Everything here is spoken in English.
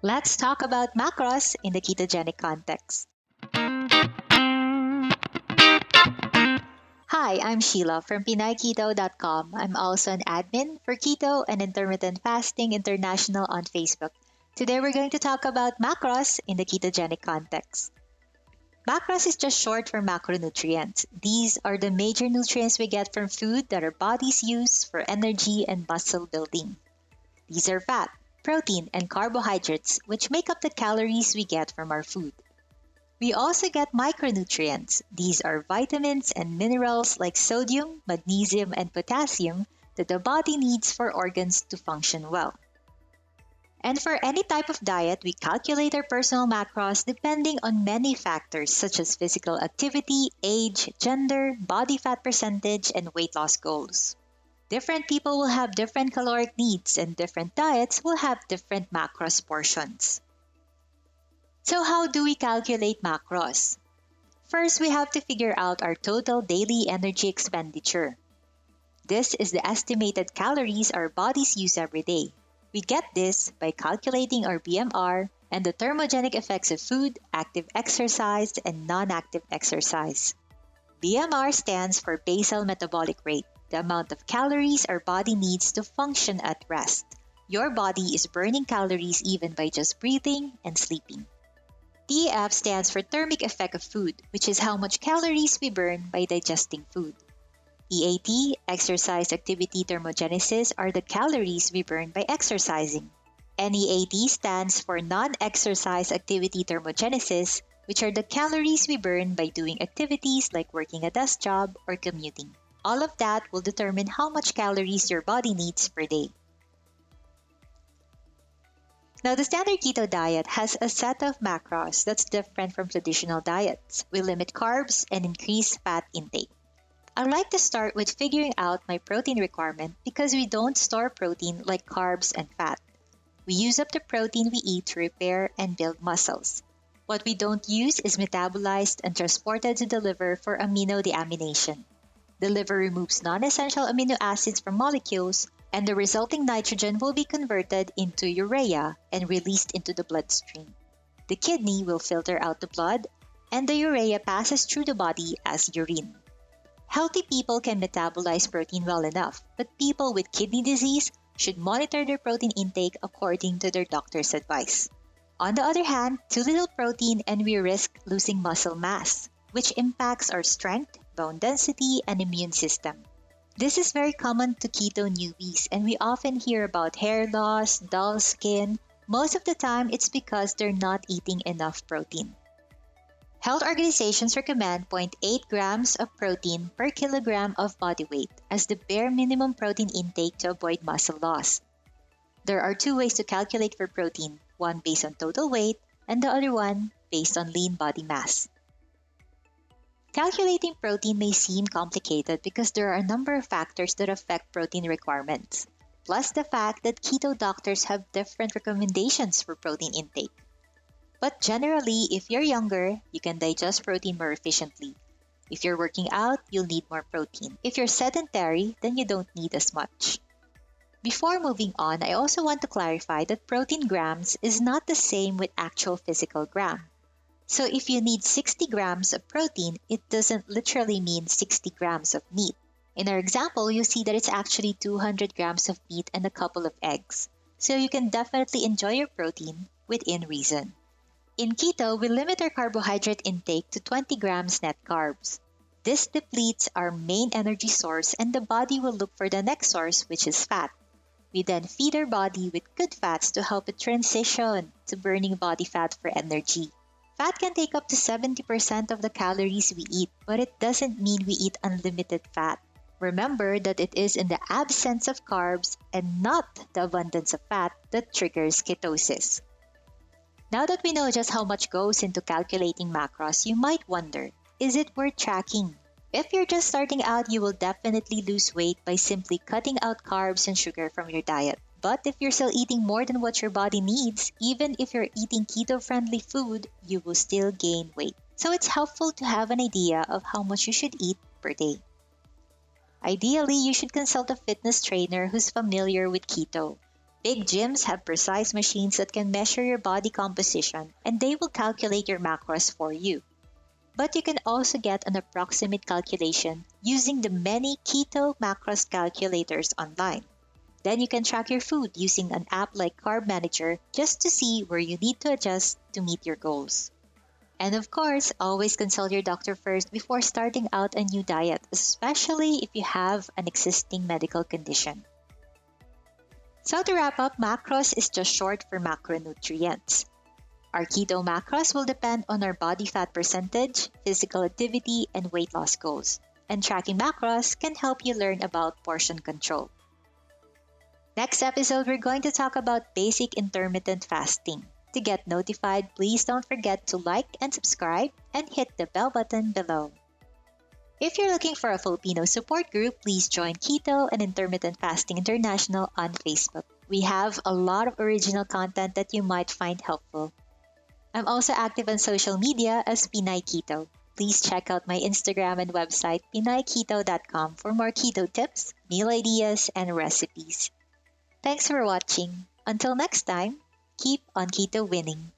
Let's talk about macros in the ketogenic context. Hi, I'm Sheila from PinayKeto.com. I'm also an admin for Keto and Intermittent Fasting International on Facebook. Today we're going to talk about macros in the ketogenic context. Macros is just short for macronutrients. These are the major nutrients we get from food that our bodies use for energy and muscle building. These are fat, protein, and carbohydrates, which make up the calories we get from our food. We also get micronutrients. These are vitamins and minerals like sodium, magnesium, and potassium that the body needs for organs to function well. And for any type of diet, we calculate our personal macros depending on many factors such as physical activity, age, gender, body fat percentage, and weight loss goals. Different people will have different caloric needs, and different diets will have different macros portions. So how do we calculate macros? First, we have to figure out our total daily energy expenditure. This is the estimated calories our bodies use every day. We get this by calculating our BMR and the thermogenic effects of food, active exercise, and non-active exercise. BMR stands for basal metabolic rate, the amount of calories our body needs to function at rest. Your body is burning calories even by just breathing and sleeping. TEF stands for thermic effect of food, which is how much calories we burn by digesting food. EAT, exercise activity thermogenesis, are the calories we burn by exercising. NEAT stands for non-exercise activity thermogenesis, which are the calories we burn by doing activities like working a desk job or commuting. All of that will determine how much calories your body needs per day. Now, the standard keto diet has a set of macros that's different from traditional diets. We limit carbs and increase fat intake. I'd like to start with figuring out my protein requirement because we don't store protein like carbs and fat. We use up the protein we eat to repair and build muscles. What we don't use is metabolized and transported to the liver for amino deamination. The liver removes non-essential amino acids from molecules, and the resulting nitrogen will be converted into urea and released into the bloodstream. The kidney will filter out the blood, and the urea passes through the body as urine. Healthy people can metabolize protein well enough, but people with kidney disease should monitor their protein intake according to their doctor's advice. On the other hand, too little protein and we risk losing muscle mass, which impacts our strength, bone density, and immune system. This is very common to keto newbies, and we often hear about hair loss, dull skin. Most of the time, it's because they're not eating enough protein. Health organizations recommend 0.8 grams of protein per kilogram of body weight as the bare minimum protein intake to avoid muscle loss. There are two ways to calculate for protein, one based on total weight and the other one based on lean body mass. Calculating protein may seem complicated because there are a number of factors that affect protein requirements, plus the fact that keto doctors have different recommendations for protein intake. But generally, if you're younger, you can digest protein more efficiently. If you're working out, you'll need more protein. If you're sedentary, then you don't need as much. Before moving on, I also want to clarify that protein grams is not the same with actual physical gram. So if you need 60 grams of protein, it doesn't literally mean 60 grams of meat. In our example, you see that it's actually 200 grams of meat and a couple of eggs. So you can definitely enjoy your protein within reason. In keto, we limit our carbohydrate intake to 20 grams net carbs. This depletes our main energy source and the body will look for the next source, which is fat. We then feed our body with good fats to help it transition to burning body fat for energy. Fat can take up to 70% of the calories we eat, but it doesn't mean we eat unlimited fat. Remember that it is in the absence of carbs and not the abundance of fat that triggers ketosis. Now that we know just how much goes into calculating macros, you might wonder, is it worth tracking? If you're just starting out, you will definitely lose weight by simply cutting out carbs and sugar from your diet. But if you're still eating more than what your body needs, even if you're eating keto-friendly food, you will still gain weight. So it's helpful to have an idea of how much you should eat per day. Ideally, you should consult a fitness trainer who's familiar with keto. Big gyms have precise machines that can measure your body composition and they will calculate your macros for you. But you can also get an approximate calculation using the many Keto Macros calculators online. Then you can track your food using an app like Carb Manager just to see where you need to adjust to meet your goals. And of course, always consult your doctor first before starting out a new diet, especially if you have an existing medical condition. So to wrap up, macros is just short for macronutrients. Our keto macros will depend on our body fat percentage, physical activity, and weight loss goals. And tracking macros can help you learn about portion control. Next episode, we're going to talk about basic intermittent fasting. To get notified, please don't forget to like and subscribe and hit the bell button below. If you're looking for a Filipino support group, please join Keto and Intermittent Fasting International on Facebook. We have a lot of original content that you might find helpful. I'm also active on social media as Pinay Keto. Please check out my Instagram and website, pinayketo.com, for more keto tips, meal ideas, and recipes. Thanks for watching. Until next time, keep on keto winning.